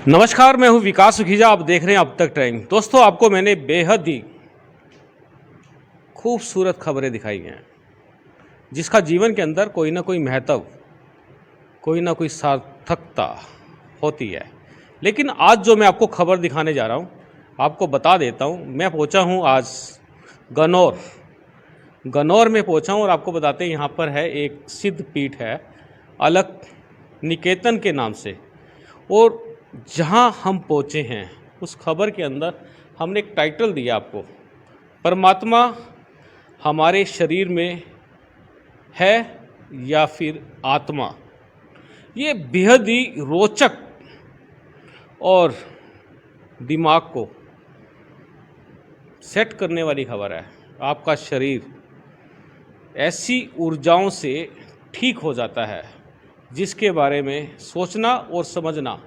नमस्कार, मैं हूं विकास सुखीजा। आप देख रहे हैं अब तक टाइम। दोस्तों, आपको मैंने बेहद ही खूबसूरत खबरें दिखाई हैं जिसका जीवन के अंदर कोई ना कोई महत्व, कोई ना कोई सार्थकता होती है। लेकिन आज जो मैं आपको खबर दिखाने जा रहा हूं, आपको बता देता हूं। मैं पहुंचा हूं आज गन्नौर में पहुंचा हूं और आपको बताते हैं यहाँ पर है एक सिद्ध पीठ है, अलख निकेतन के नाम से। और जहाँ हम पहुँचे हैं उस खबर के अंदर हमने एक टाइटल दिया आपको, परमात्मा हमारे शरीर में है या फिर आत्मा। ये बेहद ही रोचक और दिमाग को सेट करने वाली खबर है। आपका शरीर ऐसी ऊर्जाओं से ठीक हो जाता है जिसके बारे में सोचना और समझना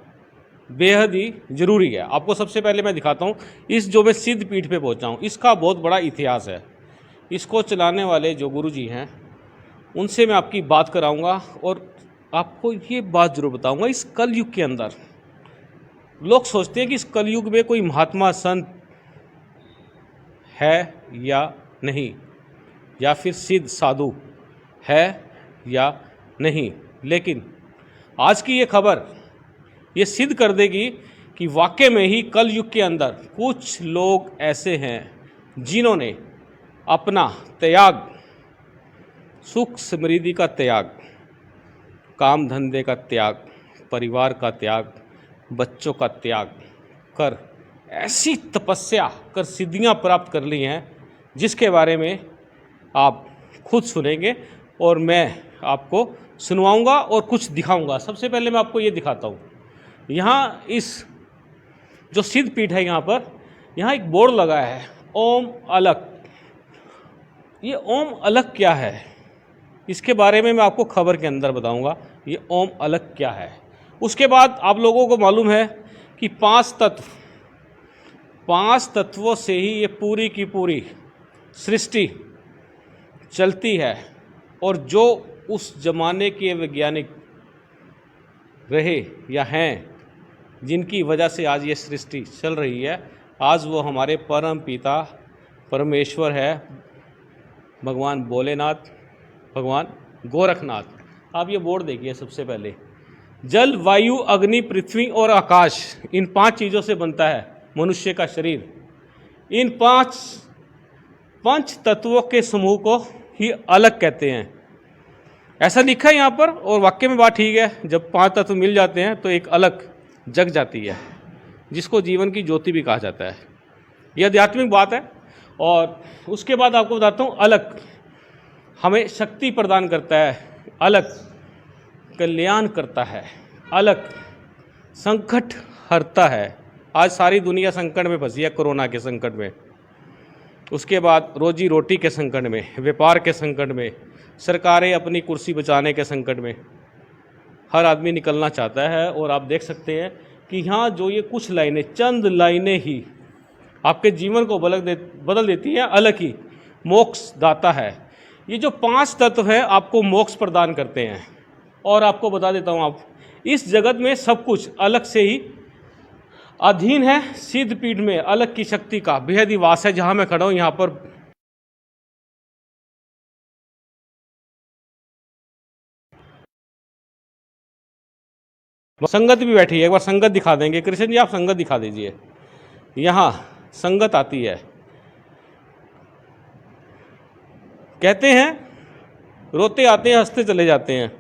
बेहद ही ज़रूरी है। आपको सबसे पहले मैं दिखाता हूँ इस जो मैं सिद्ध पीठ पे पहुँचा हूँ, इसका बहुत बड़ा इतिहास है। इसको चलाने वाले जो गुरुजी हैं उनसे मैं आपकी बात कराऊंगा और आपको ये बात ज़रूर बताऊंगा। इस कलयुग के अंदर लोग सोचते हैं कि इस कलयुग में कोई महात्मा संत है या नहीं, या फिर सिद्ध साधु है या नहीं। लेकिन आज की ये खबर ये सिद्ध कर देगी कि वाकई में ही कलयुग के अंदर कुछ लोग ऐसे हैं जिन्होंने अपना त्याग, सुख समृद्धि का त्याग, काम धंधे का त्याग, परिवार का त्याग, बच्चों का त्याग कर ऐसी तपस्या कर सिद्धियां प्राप्त कर ली हैं जिसके बारे में आप खुद सुनेंगे और मैं आपको सुनवाऊंगा और कुछ दिखाऊंगा। सबसे पहले मैं आपको ये दिखाता हूँ। यहाँ इस जो सिद्ध पीठ है यहाँ एक बोर्ड लगा है, ओम अलख। ये ओम अलख क्या है इसके बारे में मैं आपको खबर के अंदर बताऊंगा। ये ओम अलख क्या है। उसके बाद आप लोगों को मालूम है कि पांच तत्वों से ही ये पूरी की पूरी सृष्टि चलती है। और जो उस जमाने के वैज्ञानिक रहे या हैं जिनकी वजह से आज ये सृष्टि चल रही है, आज वो हमारे परम पिता परमेश्वर है, भगवान भोलेनाथ, भगवान गोरखनाथ। आप ये बोर्ड देखिए। सबसे पहले जल, वायु, अग्नि, पृथ्वी और आकाश, इन 5 चीज़ों से बनता है मनुष्य का शरीर। इन पंच तत्वों के समूह को ही अलख कहते हैं, ऐसा लिखा है यहाँ पर। और वाक्य में बात ठीक है। जब 5 तत्व मिल जाते हैं तो एक अलख जग जाती है जिसको जीवन की ज्योति भी कहा जाता है। यह आध्यात्मिक बात है। और उसके बाद आपको बताता हूँ, अलख हमें शक्ति प्रदान करता है, अलख कल्याण करता है, अलख संकट हरता है। आज सारी दुनिया संकट में फंसी है, कोरोना के संकट में, उसके बाद रोजी रोटी के संकट में, व्यापार के संकट में, सरकारें अपनी कुर्सी बचाने के संकट में। हर आदमी निकलना चाहता है। और आप देख सकते हैं कि यहाँ जो ये कुछ लाइनें, चंद लाइनें ही आपके जीवन को बदल देती हैं। अलख ही मोक्ष दाता है। ये जो 5 तत्व हैं आपको मोक्ष प्रदान करते हैं। और आपको बता देता हूँ, आप इस जगत में सब कुछ अलख से ही अधीन है। सिद्ध पीठ में अलख की शक्ति का बेहद ही वास है। जहाँ मैं खड़ा हूँ यहाँ पर संगत भी बैठी है। एक बार संगत दिखा देंगे। कृष्ण जी, आप संगत दिखा दीजिए। यहाँ संगत आती है। कहते हैं रोते आते हैं, हंसते चले जाते हैं।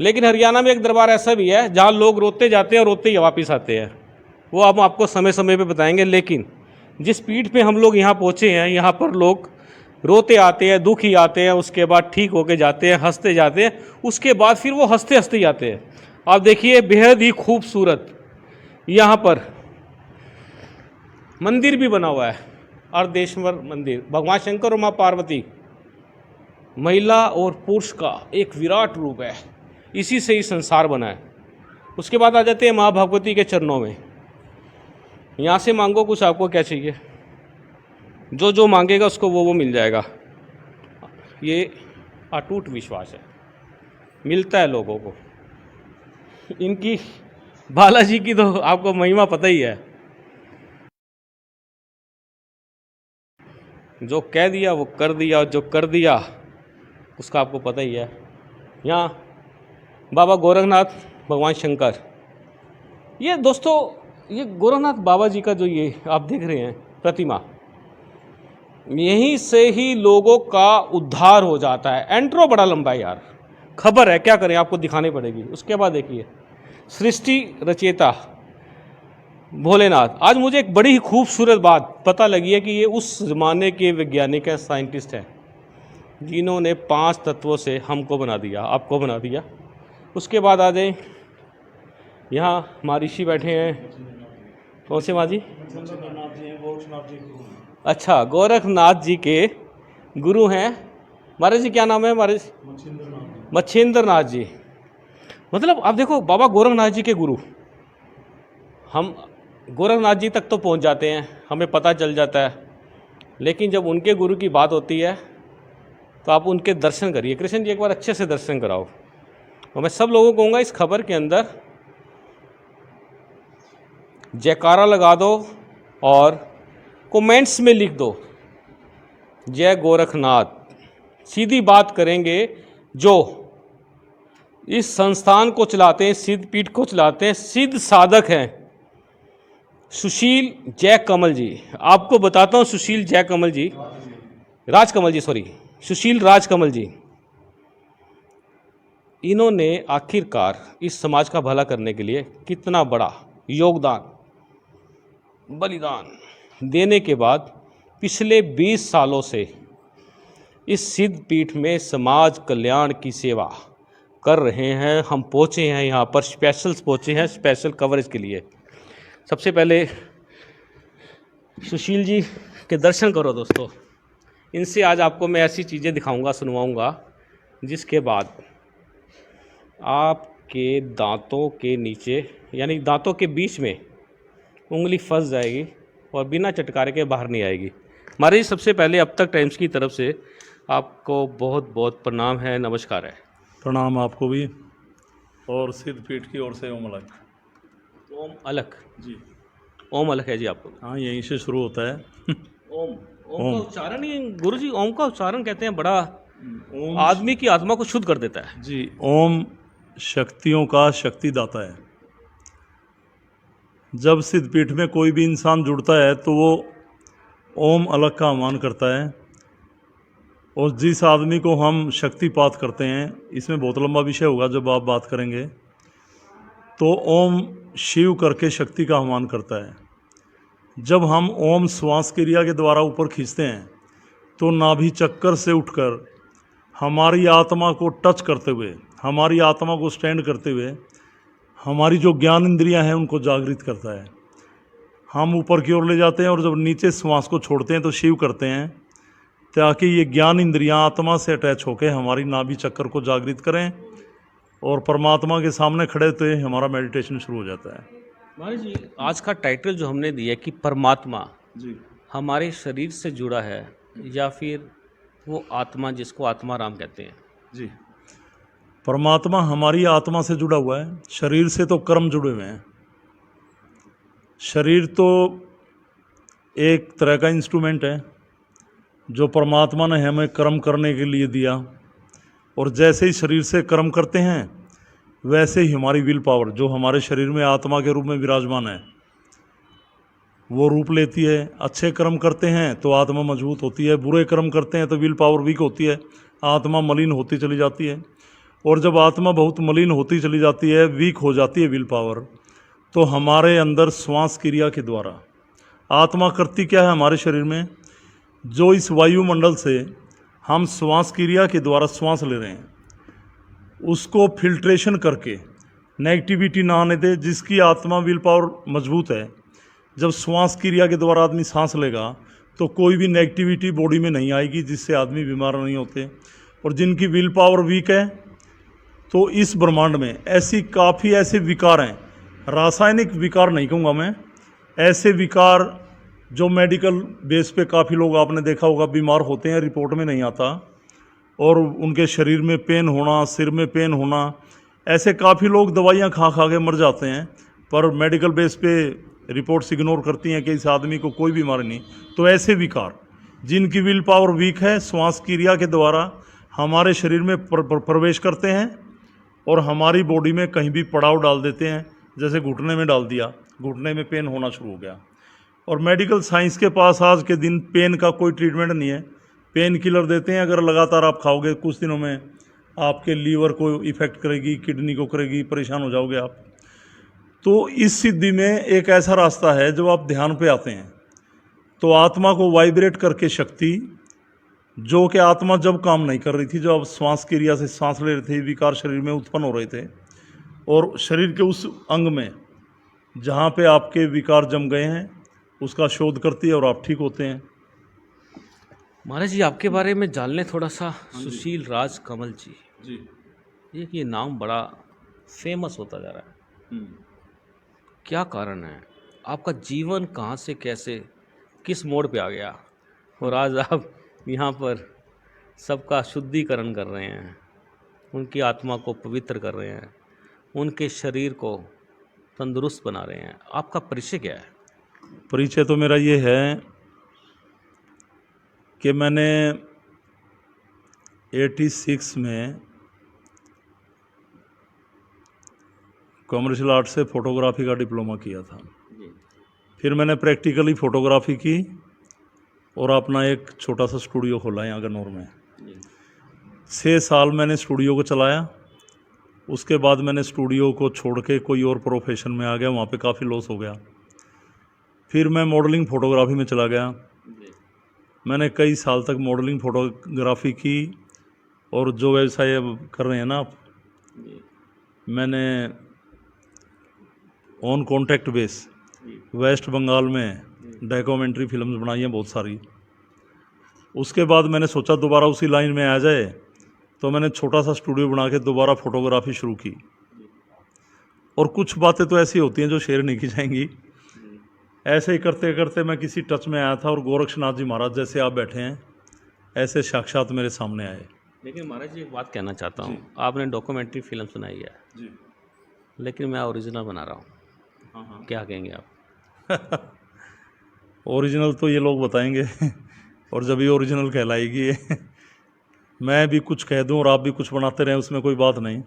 लेकिन हरियाणा में एक दरबार ऐसा भी है जहाँ लोग रोते जाते हैं और रोते ही वापस आते हैं। वो हम आपको समय समय पे बताएंगे। लेकिन जिस पीठ पे हम लोग यहाँ पहुँचे हैं, यहाँ पर लोग रोते आते हैं, दुखी आते हैं, उसके बाद ठीक होके जाते हैं, हंसते जाते हैं, उसके बाद फिर वो हंसते हंसते जाते हैं। आप देखिए, बेहद ही खूबसूरत यहाँ पर मंदिर भी बना हुआ है, अर्धेश्वर मंदिर। भगवान शंकर और माँ पार्वती, महिला और पुरुष का एक विराट रूप है। इसी से ही संसार बना है। उसके बाद आ जाते हैं माँ भगवती के चरणों में। यहाँ से मांगो कुछ, आपको क्या चाहिए, जो जो मांगेगा उसको वो मिल जाएगा। ये अटूट विश्वास है, मिलता है लोगों को। इनकी बालाजी की तो आपको महिमा पता ही है, जो कह दिया वो कर दिया, और जो कर दिया उसका आपको पता ही है। यहाँ बाबा गोरखनाथ भगवान शंकर, ये दोस्तों ये गोरखनाथ बाबा जी का जो ये आप देख रहे हैं प्रतिमा, यहीं से ही लोगों का उद्धार हो जाता है। एंट्रो बड़ा लंबा है यार, खबर है, क्या करें, आपको दिखानी पड़ेगी। उसके बाद देखिए सृष्टि रचयिता भोलेनाथ। आज मुझे एक बड़ी ही खूबसूरत बात पता लगी है कि ये उस ज़माने के वैज्ञानिक हैं, साइंटिस्ट हैं, जिन्होंने 5 तत्वों से हमको बना दिया, आपको बना दिया। उसके बाद आ जाए, यहाँ महर्षि बैठे हैं, कौन से माँ जी? अच्छा, गोरखनाथ जी के गुरु हैं महाराज जी, क्या नाम है महाराज? मच्छिंद्र नाथ जी। मतलब आप देखो, बाबा गोरखनाथ जी के गुरु, हम गोरखनाथ जी तक तो पहुंच जाते हैं, हमें पता चल जाता है, लेकिन जब उनके गुरु की बात होती है तो आप उनके दर्शन करिए। कृष्ण जी एक बार अच्छे से दर्शन कराओ। और मैं सब लोगों को कहूँगा इस खबर के अंदर जयकारा लगा दो और कमेंट्स में लिख दो जय गोरखनाथ। सीधी बात करेंगे, जो इस संस्थान को चलाते हैं, सिद्ध पीठ को चलाते हैं, सिद्ध साधक हैं सुशील जयकमल जी। आपको बताता हूँ, सुशील जयकमल जी, राजकमल जी, सॉरी, सुशील राजकमल जी, इन्होंने आखिरकार इस समाज का भला करने के लिए कितना बड़ा योगदान, बलिदान देने के बाद पिछले 20 सालों से इस सिद्ध पीठ में समाज कल्याण की सेवा कर रहे हैं। हम पहुँचे हैं यहाँ पर, स्पेशल पहुँचे हैं स्पेशल कवरेज के लिए। सबसे पहले सुशील जी के दर्शन करो दोस्तों। इनसे आज आपको मैं ऐसी चीज़ें दिखाऊंगा, सुनवाऊंगा, जिसके बाद आपके दांतों के नीचे, यानी दांतों के बीच में उंगली फंस जाएगी और बिना चटकारे के बाहर नहीं आएगी। महाराज जी, सबसे पहले अब तक टाइम्स की तरफ से आपको बहुत बहुत प्रणाम है, नमस्कार है। प्रणाम आपको भी, और सिद्ध पीठ की ओर से ओम अलग। ओम अलख जी, ओम अलख है जी आपको। हाँ, यहीं से शुरू होता है। ओम ओम का उच्चारण ही गुरु जी, ओम का उच्चारण कहते हैं बड़ा ओम आदमी की आत्मा को शुद्ध कर देता है। जी, ओम शक्तियों का शक्तिदाता है। जब सिद्ध पीठ में कोई भी इंसान जुड़ता है तो वो ओम अलग का आह्वान करता है, और जिस आदमी को हम शक्तिपात करते हैं, इसमें बहुत लंबा विषय होगा जब आप बात करेंगे, तो ओम शिव करके शक्ति का आह्वान करता है। जब हम ओम श्वास क्रिया के द्वारा ऊपर खींचते हैं तो नाभि चक्कर से उठकर हमारी आत्मा को टच करते हुए, हमारी आत्मा को स्टैंड करते हुए, हमारी जो ज्ञान इंद्रियां हैं उनको जागृत करता है। हम ऊपर की ओर ले जाते हैं, और जब नीचे श्वास को छोड़ते हैं तो शिव करते हैं, ताकि ये ज्ञान इंद्रियां आत्मा से अटैच होकर हमारी नाभि चक्कर को जागृत करें, और परमात्मा के सामने खड़े होते हमारा मेडिटेशन शुरू हो जाता है। महाराज जी, आज का टाइटल जो हमने दिया कि परमात्मा जी, हमारे शरीर से जुड़ा है, या फिर वो आत्मा जिसको आत्मा राम कहते हैं? जी, परमात्मा हमारी आत्मा से जुड़ा हुआ है, शरीर से तो कर्म जुड़े हुए हैं। शरीर तो एक तरह का इंस्ट्रूमेंट है जो परमात्मा ने हमें कर्म करने के लिए दिया, और जैसे ही शरीर से कर्म करते हैं वैसे ही हमारी विल पावर, जो हमारे शरीर में आत्मा के रूप में विराजमान है, वो रूप लेती है। अच्छे कर्म करते हैं तो आत्मा मजबूत होती है, बुरे कर्म करते हैं तो विल पावर वीक होती है, आत्मा मलिन होती चली जाती है। और जब आत्मा बहुत मलिन होती चली जाती है, वीक हो जाती है विल पावर, तो हमारे अंदर श्वास क्रिया के द्वारा आत्मा करती क्या है हमारे शरीर में, जो इस वायुमंडल से हम श्वास क्रिया के द्वारा श्वास ले रहे हैं, उसको फिल्ट्रेशन करके नेगेटिविटी ना आने दे। जिसकी आत्मा विल पावर मजबूत है, जब श्वास क्रिया के द्वारा आदमी सांस लेगा तो कोई भी नेगेटिविटी बॉडी में नहीं आएगी, जिससे आदमी बीमार नहीं होते। और जिनकी विल पावर वीक है, तो इस ब्रह्मांड में ऐसी काफ़ी ऐसे विकार हैं, रासायनिक विकार नहीं कहूँगा मैं, ऐसे विकार जो मेडिकल बेस पे काफ़ी लोग आपने देखा होगा बीमार होते हैं, रिपोर्ट में नहीं आता, और उनके शरीर में पेन होना, सिर में पेन होना, ऐसे काफ़ी लोग दवाइयाँ खा खा के मर जाते हैं। पर मेडिकल बेस पे रिपोर्ट्स इग्नोर करती हैं कि इस आदमी को कोई बीमारी नहीं। तो ऐसे विकार जिनकी विल पावर वीक है, श्वास क्रिया के द्वारा हमारे शरीर में प्रवेश करते हैं और हमारी बॉडी में कहीं भी पड़ाव डाल देते हैं। जैसे घुटने में डाल दिया, घुटने में पेन होना शुरू हो गया। और मेडिकल साइंस के पास आज के दिन पेन का कोई ट्रीटमेंट नहीं है। पेन किलर देते हैं, अगर लगातार आप खाओगे कुछ दिनों में आपके लीवर को इफ़ेक्ट करेगी, किडनी को करेगी, परेशान हो जाओगे आप। तो इस सिद्धि में एक ऐसा रास्ता है, जब आप ध्यान पे आते हैं तो आत्मा को वाइब्रेट करके शक्ति, जो कि आत्मा जब काम नहीं कर रही थी, जब आप श्वास क्रिया से सांस ले रहे थे, विकार शरीर में उत्पन्न हो रहे थे, और शरीर के उस अंग में जहाँ पे आपके विकार जम गए हैं उसका शोध करती है और आप ठीक होते हैं। महाराज जी, आपके बारे में जान लें थोड़ा सा। सुशील राज कमल जी, ये नाम बड़ा फेमस होता जा रहा है, क्या कारण है? आपका जीवन कहाँ से कैसे किस मोड़ पे आ गया और आज आप यहाँ पर सबका शुद्धिकरण कर रहे हैं, उनकी आत्मा को पवित्र कर रहे हैं, उनके शरीर को तंदुरुस्त बना रहे हैं? आपका परिचय क्या है? परिचय तो मेरा ये है कि मैंने 86 में कॉमर्शियल आर्ट से फ़ोटोग्राफी का डिप्लोमा किया था। फिर मैंने प्रैक्टिकली फ़ोटोग्राफी की और अपना एक छोटा सा स्टूडियो खोला यहाँ गन्नौर में। 6 साल मैंने स्टूडियो को चलाया। उसके बाद मैंने स्टूडियो को छोड़ के कोई और प्रोफेशन में आ गया, वहाँ पे काफ़ी लॉस हो गया। फिर मैं मॉडलिंग फ़ोटोग्राफी में चला गया। मैंने कई साल तक मॉडलिंग फ़ोटोग्राफी की, और जो व्यवसाय अब कर रहे हैं ना आप, मैंने on contract base West Bengal में डॉक्यूमेंट्री फिल्म्स बनाई हैं बहुत सारी। उसके बाद मैंने सोचा दोबारा उसी लाइन में आ जाए, तो मैंने छोटा सा स्टूडियो बना के दोबारा फ़ोटोग्राफी शुरू की। और कुछ बातें तो ऐसी होती हैं जो शेयर नहीं की जाएंगी। ऐसे ही करते करते मैं किसी टच में आया था, और गोरक्षनाथ जी महाराज जैसे आप बैठे हैं ऐसे साक्षात मेरे सामने आए। लेकिन महाराज जी, एक बात कहना चाहता हूँ, आपने डॉक्यूमेंट्री फिल्म बनाई है जी, लेकिन मैं ओरिजिनल बना रहा हूँ, हाँ, क्या कहेंगे आप? ओरिजिनल तो ये लोग बताएंगे और जब ये ओरिजिनल कहलाएगी मैं भी कुछ कह दूं और आप भी कुछ बनाते रहें, उसमें कोई बात नहीं।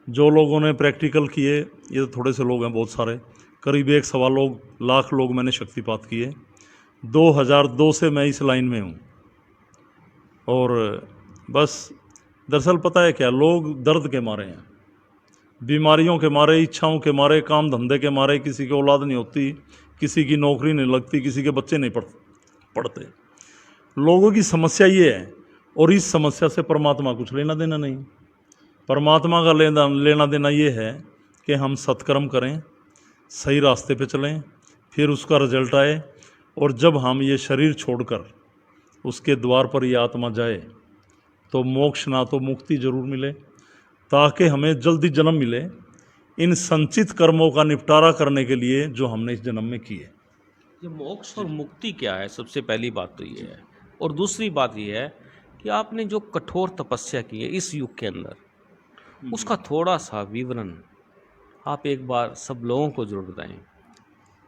जो लोगों ने प्रैक्टिकल किए, ये तो थोड़े से लोग हैं, बहुत सारे, करीब 1 लाख लोग मैंने शक्तिपात किए। 2002 से मैं इस लाइन में हूँ। और बस दरअसल पता है क्या, लोग दर्द के मारे हैं, बीमारियों के मारे, इच्छाओं के मारे, काम धंधे के मारे। किसी की औलाद नहीं होती, किसी की नौकरी नहीं लगती, किसी के बच्चे नहीं पढ़ते। लोगों की समस्या ये है, और इस समस्या से परमात्मा कुछ लेना देना नहीं। परमात्मा का लेना देना ये है कि हम सत्कर्म करें, सही रास्ते पे चलें, फिर उसका रिजल्ट आए। और जब हम ये शरीर छोड़कर उसके द्वार पर ये आत्मा जाए, तो मोक्ष ना तो मुक्ति जरूर मिले, ताकि हमें जल्दी जन्म मिले इन संचित कर्मों का निपटारा करने के लिए जो हमने इस जन्म में किए। ये मोक्ष और मुक्ति क्या है? सबसे पहली बात तो ये है। और दूसरी बात ये है कि आपने जो कठोर तपस्या की है इस युग के अंदर, उसका थोड़ा सा विवरण आप एक बार सब लोगों को जरूर बताएं।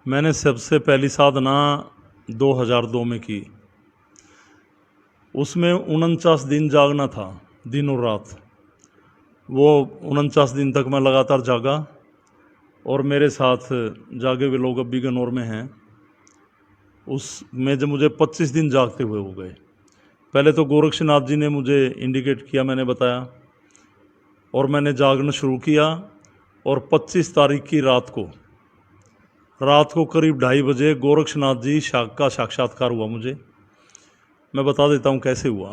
मैंने सबसे पहली साधना 2002 में की। उसमें 49 दिन जागना था, दिन और रात। वो 49 दिन तक मैं लगातार जागा, और मेरे साथ जागे हुए लोग अब भी गन्नौर में हैं। उसमें जब मुझे 25 दिन जागते हुए हो गए। पहले तो गोरक्षनाथ जी ने मुझे इंडिकेट किया, मैंने बताया, और मैंने जागना शुरू किया। और 25 तारीख की रात को करीब 2:30 बजे गोरक्षनाथ जी का साक्षात्कार हुआ मुझे। मैं बता देता हूँ कैसे हुआ।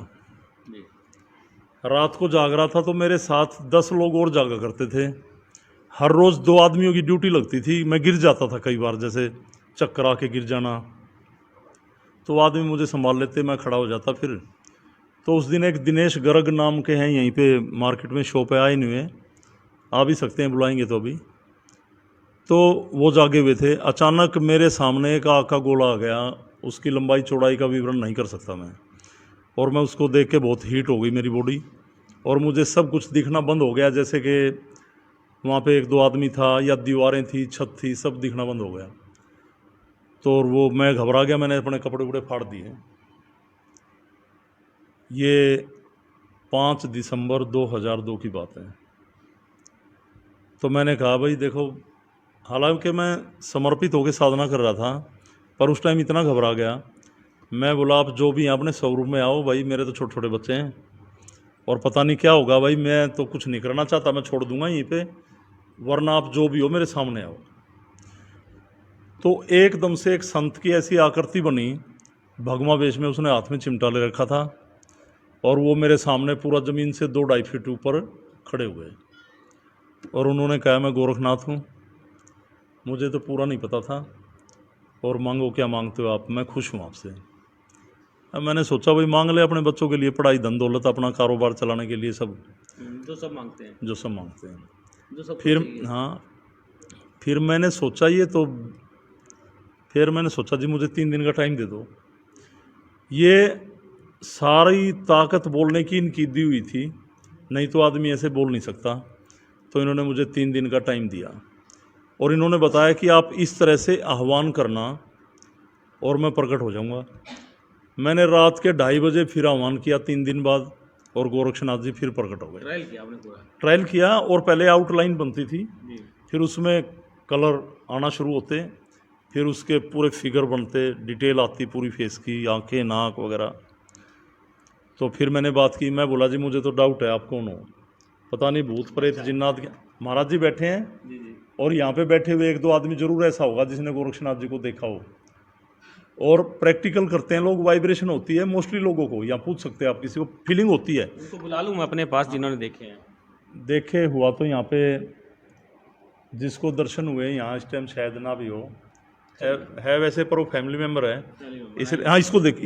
रात को जाग रहा था, तो मेरे साथ 10 लोग और जागा करते थे। हर रोज़ 2 आदमियों की ड्यूटी लगती थी। मैं गिर जाता था कई बार, जैसे चक्कर आके गिर जाना, तो आदमी मुझे संभाल लेते, मैं खड़ा हो जाता। फिर तो उस दिन एक दिनेश गर्ग नाम के हैं, यहीं पे मार्केट में शॉप है, आए नहीं हुए, आ भी सकते हैं, बुलाएंगे तो अभी। तो वो जागे हुए थे। अचानक मेरे सामने एक आग का गोला आ गया। उसकी लंबाई चौड़ाई का विवरण नहीं कर सकता मैं, और मैं उसको देख के बहुत हीट हो गई मेरी बॉडी, और मुझे सब कुछ दिखना बंद हो गया। जैसे कि वहाँ पे एक दो आदमी था या दीवारें थी, छत थी, सब दिखना बंद हो गया। तो वो मैं घबरा गया, मैंने अपने कपड़े वपड़े फाड़ दिए। ये 5 दिसंबर 2002 की बात है। तो मैंने कहा भाई देखो, हालांकि मैं समर्पित होकर साधना कर रहा था, पर उस टाइम इतना घबरा गया। मैं बोला आप जो भी हैं अपने शोरूम में आओ भाई, मेरे तो छोटे छोटे बच्चे हैं और पता नहीं क्या होगा भाई, मैं तो कुछ नहीं करना चाहता, मैं छोड़ दूंगा यहीं पे, वरना आप जो भी हो मेरे सामने आओ। तो एकदम से एक संत की ऐसी आकृति बनी भगवा वेश में, उसने हाथ में चिमटा ले रखा था और वो मेरे सामने पूरा ज़मीन से 2-2.5 फीट ऊपर खड़े हुए और उन्होंने कहा मैं गोरखनाथ हूँ, मुझे तो पूरा नहीं पता था, और मांगो क्या मांगते हो आप, मैं खुश हूँ आपसे। अब मैंने सोचा भाई मांग ले अपने बच्चों के लिए, पढ़ाई धन दौलत, अपना कारोबार चलाने के लिए, सब जो सब मांगते हैं, जो सब मांगते हैं। जो सब फिर हाँ, फिर मैंने सोचा फिर मैंने सोचा जी मुझे 3 दिन का टाइम दे दो। ये सारी ताकत बोलने की इनकी दी हुई थी, नहीं तो आदमी ऐसे बोल नहीं सकता। तो इन्होंने मुझे 3 दिन का टाइम दिया और इन्होंने बताया कि आप इस तरह से आह्वान करना और मैं प्रकट हो जाऊंगा। मैंने रात के 2:30 बजे फिर आह्वान किया 3 दिन बाद, और गोरक्षनाथ जी फिर प्रकट हो गए। ट्रायल किया आपने पूरा? ट्रायल किया, और पहले आउटलाइन बनती थी, फिर उसमें कलर आना शुरू होते, फिर उसके पूरे फिगर बनते, डिटेल आती पूरी फेस की, आंखें, नाक वगैरह। तो फिर मैंने बात की, मैं बोला जी मुझे तो डाउट है आप कौन हो, पता नहीं भूत प्रेत जिन्नात क्या। महाराज जी बैठे हैं और यहाँ पे बैठे हुए 1-2 आदमी जरूर ऐसा होगा जिसने गोरक्षनाथ जी को देखा हो, और प्रैक्टिकल करते हैं लोग, वाइब्रेशन होती है मोस्टली लोगों को, यहाँ पूछ सकते हैं आप किसी को, फीलिंग होती है। उनको बुला लूँ मैं अपने पास जिन्होंने देखे हैं? देखे हुआ तो यहाँ पे जिसको दर्शन हुए यहाँ इस टाइम शायद ना भी हो, है वैसे, पर वो फैमिली मेम्बर है इसलिए। हाँ इसको देख,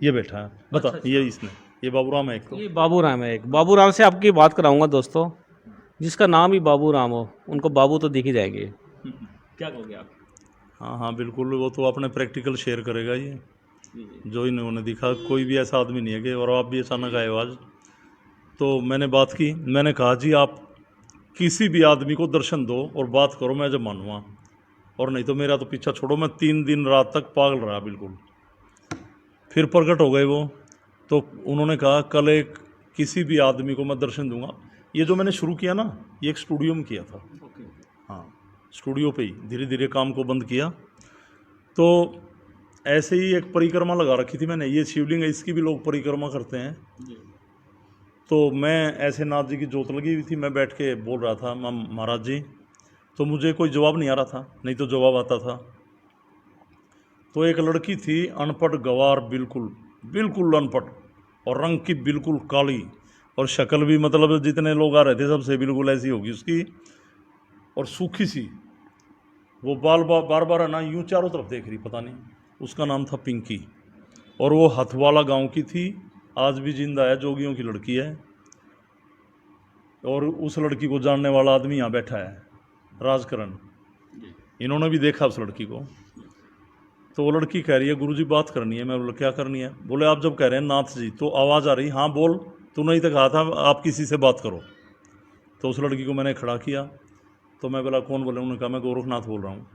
ये बैठा है, बता। अच्छा। ये इसने, ये बाबूराम है एक तो। ये बाबूराम है एक। बाबूराम से आपकी बात कराऊंगा दोस्तों, जिसका नाम ही बाबूराम हो, उनको बाबू तो दिख ही जाएंगे। क्या कहोगे आप? हाँ हाँ बिल्कुल, वो तो अपने प्रैक्टिकल शेयर करेगा ये, जो इन्होंने दिखा। कोई भी ऐसा आदमी नहीं है कि, और आप भी अचानक आए हो आज। तो मैंने बात की, मैंने कहा जी आप किसी भी आदमी को दर्शन दो और बात करो, मैं जब मानूंगा, और नहीं तो मेरा तो पीछा छोड़ो। मैं 3 दिन रात तक पागल रहा बिल्कुल। फिर प्रकट हो गए वो, तो उन्होंने कहा कल एक किसी भी आदमी को मैं दर्शन दूंगा। ये जो मैंने शुरू किया ना, ये एक स्टूडियो में किया था। हाँ, स्टूडियो पे ही धीरे धीरे काम को बंद किया। तो ऐसे ही एक परिक्रमा लगा रखी थी मैंने, ये शिवलिंग है, इसकी भी लोग परिक्रमा करते हैं। तो मैं ऐसे नाथ जी की जोत लगी हुई थी, मैं बैठ के बोल रहा था महाराज जी, तो मुझे कोई जवाब नहीं आ रहा था, नहीं तो जवाब आता था। तो एक लड़की थी, अनपढ़ गवार, बिल्कुल बिल्कुल अनपढ़, और रंग की बिल्कुल काली, और शक्ल भी मतलब जितने लोग आ रहे थे सबसे बिल्कुल ऐसी होगी उसकी, और सूखी सी, वो बार बार है ना यूँ चारों तरफ देख रही, पता नहीं। उसका नाम था पिंकी, और वो हथवाला गांव की थी, आज भी जिंदा है, जोगियों की लड़की है। और उस लड़की को जानने वाला आदमी यहाँ बैठा है, राजकरण, इन्होंने भी देखा उस लड़की को। तो वो लड़की कह रही है गुरुजी बात करनी है। मैं बोला क्या करनी है? बोले आप जब कह रहे हैं नाथ जी, तो आवाज़ आ रही, हाँ बोल, तूने ही तो कहा था आप किसी से बात करो। तो उस लड़की को मैंने खड़ा किया, तो मैं बोला कौन बोले? उन्होंने कहा मैं गोरखनाथ बोल रहा हूँ।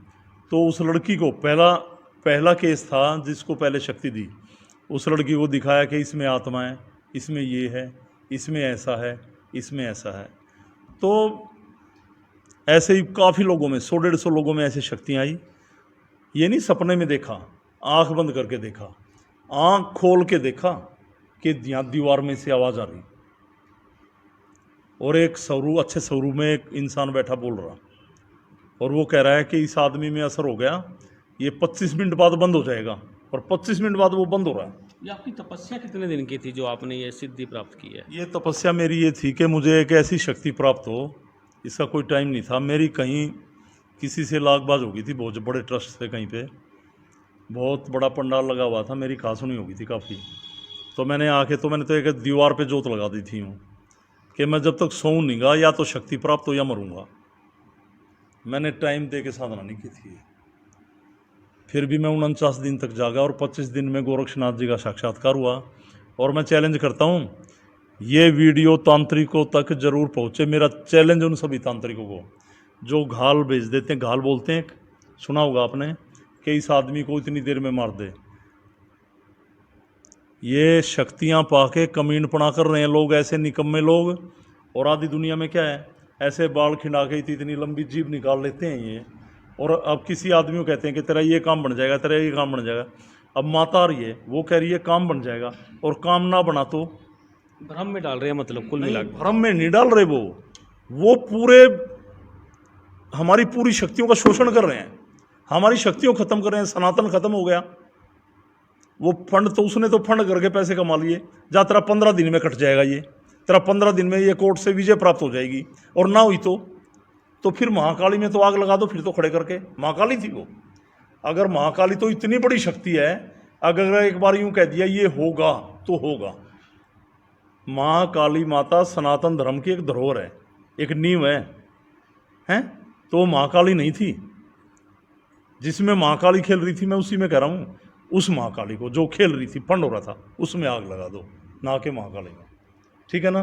तो उस लड़की को पहला केस था जिसको पहले शक्ति दी, उस लड़की को दिखाया कि इसमें आत्मा है, इसमें ये है, इसमें ऐसा है, इसमें ऐसा है। तो ऐसे ही काफ़ी लोगों में, 100-150 लोगों में ऐसी शक्तियाँ आई। ये नहीं सपने में देखा, आंख बंद करके देखा, आंख खोल के देखा कि यहाँ दीवार में से आवाज़ आ रही, और एक अच्छे स्वरूप में एक इंसान बैठा बोल रहा, और वो कह रहा है कि इस आदमी में असर हो गया, ये 25 मिनट बाद बंद हो जाएगा, और 25 मिनट बाद वो बंद हो रहा है। ये आपकी तपस्या कितने दिन की थी जो आपने ये सिद्धि प्राप्त की है? ये तपस्या मेरी ये थी कि मुझे एक ऐसी शक्ति प्राप्त हो, इसका कोई टाइम नहीं था। मेरी कहीं किसी से लागबाज हो गई थी, बहुत बड़े ट्रस्ट से, कहीं पे बहुत बड़ा पंडाल लगा हुआ था, मेरी कहा सुनी हो गई थी काफ़ी। तो मैंने तो एक दीवार पे जोत लगा दी थी हूँ कि मैं जब तक सोऊं नहीं गा, या तो शक्ति प्राप्त हो या मरूंगा। मैंने टाइम दे के साधना नहीं की थी। फिर भी मैं 49 दिन तक जागा, और 25 दिन में गोरक्षनाथ जी का साक्षात्कार हुआ। और मैं चैलेंज करता हूँ, ये वीडियो तांत्रिकों तक जरूर पहुँचे, मेरा चैलेंज उन सभी तांत्रिकों को। जो घाल भेज देते हैं, घाल बोलते हैं, सुना होगा आपने, कि इस आदमी को इतनी देर में मार दे। ये शक्तियाँ पाके कमीनपना कर रहे हैं लोग, ऐसे निकम्मे लोग। और आधी दुनिया में क्या है, ऐसे बाल खिंडा के इतनी लंबी जीभ निकाल लेते हैं ये। और अब किसी आदमी को कहते हैं कि तेरा ये काम बन जाएगा, तेरा ये काम बन जाएगा। अब माता आ रही है, वो कह रही है काम बन जाएगा, और काम ना बना तो भ्रम में डाल रहे हैं, मतलब कुल मिला के। भ्रम में नहीं डाल रहे, वो पूरे हमारी पूरी शक्तियों का शोषण कर रहे हैं, हमारी शक्तियों खत्म कर रहे हैं। सनातन खत्म हो गया, वो फंड तो उसने तो फंड करके पैसे कमा लिए, जा तेरा 15 दिन में कट जाएगा, ये तेरा 15 दिन में ये कोर्ट से विजय प्राप्त हो जाएगी। और ना हुई तो फिर महाकाली में तो आग लगा दो फिर तो, खड़े करके। महाकाली थी वो। अगर महाकाली तो इतनी बड़ी शक्ति है, अगर एक बार यूं कह दिया ये होगा तो होगा। महाकाली माता सनातन धर्म की एक धरोहर है, एक नींव है, हैं? तो महाकाली नहीं थी। जिसमें महाकाली खेल रही थी, मैं उसी में कह रहा हूँ, उस महाकाली को जो खेल रही थी, फंड हो रहा था, उसमें आग लगा दो, ना के महाकाली में। ठीक है ना?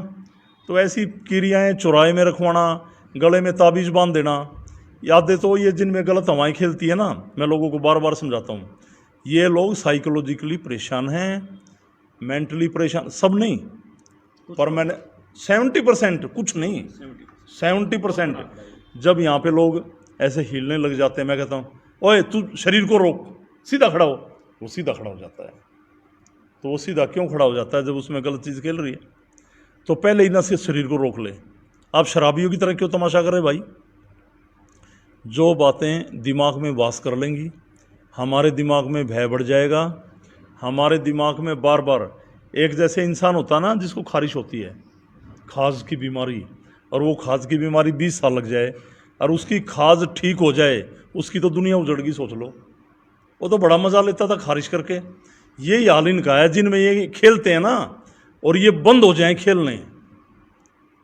तो ऐसी क्रियाएं, चौराहे में रखवाना, गले में ताबीज बांध देना, यादें तो ये जिनमें गलत हवाएं खेलती है ना, मैं लोगों को बार बार समझाता हूँ, ये लोग साइकोलॉजिकली परेशान हैं, मेंटली परेशान, सब नहीं, पर मैंने 70%, कुछ नहीं, 70%। जब यहाँ पे लोग ऐसे हिलने लग जाते हैं, मैं कहता हूँ ओए तू शरीर को रोक, सीधा खड़ा हो, वो सीधा खड़ा हो जाता है। तो वो सीधा क्यों खड़ा हो जाता है? जब उसमें गलत चीज़ खेल रही है। तो पहले ही ना से शरीर को रोक ले। आप शराबियों की तरह क्यों तमाशा कर रहे भाई? जो बातें दिमाग में वास कर लेंगी, हमारे दिमाग में भय बढ़ जाएगा, हमारे दिमाग में बार बार, एक जैसे इंसान होता ना जिसको खारिश होती है, खाज की बीमारी, और वो खाज की बीमारी 20 साल लग जाए और उसकी खाज ठीक हो जाए, उसकी तो दुनिया उजड़ गई, सोच लो। वो तो बड़ा मज़ा लेता था खारिश करके। ये हाल इनका है, जिनमें ये खेलते हैं ना, और ये बंद हो जाए खेलने,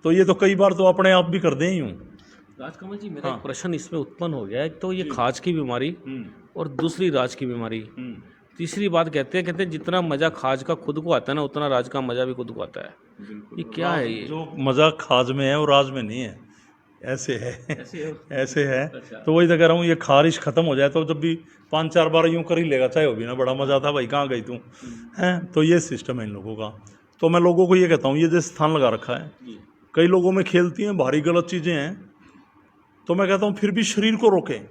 तो ये तो कई बार तो अपने आप भी कर दें यूँ। राजकमल जी, मेरा एक प्रश्न इसमें उत्पन्न हो गया है। तो ये खाज की बीमारी और दूसरी राज की बीमारी, तीसरी बात कहते हैं जितना मज़ा खाज का खुद को आता है ना, उतना राज का मज़ा भी खुद को आता है। ये क्या है? ये जो मज़ा खाज में है और राज में नहीं है, ऐसे है, ऐसे है। तो वही तो कह रहा हूँ, ये खारिश खत्म हो जाए तो जब भी 5-4 बार यूँ कर ही लेगा, चाहे वो भी ना, बड़ा मज़ा था भाई, कहाँ गई तू, हैं? तो ये सिस्टम है इन लोगों का। तो मैं लोगों को ये कहता हूँ, ये जो स्थान लगा रखा है, कई लोगों में खेलती हैं, भारी गलत चीज़ें हैं, तो मैं कहता हूँ फिर भी शरीर को रोकें।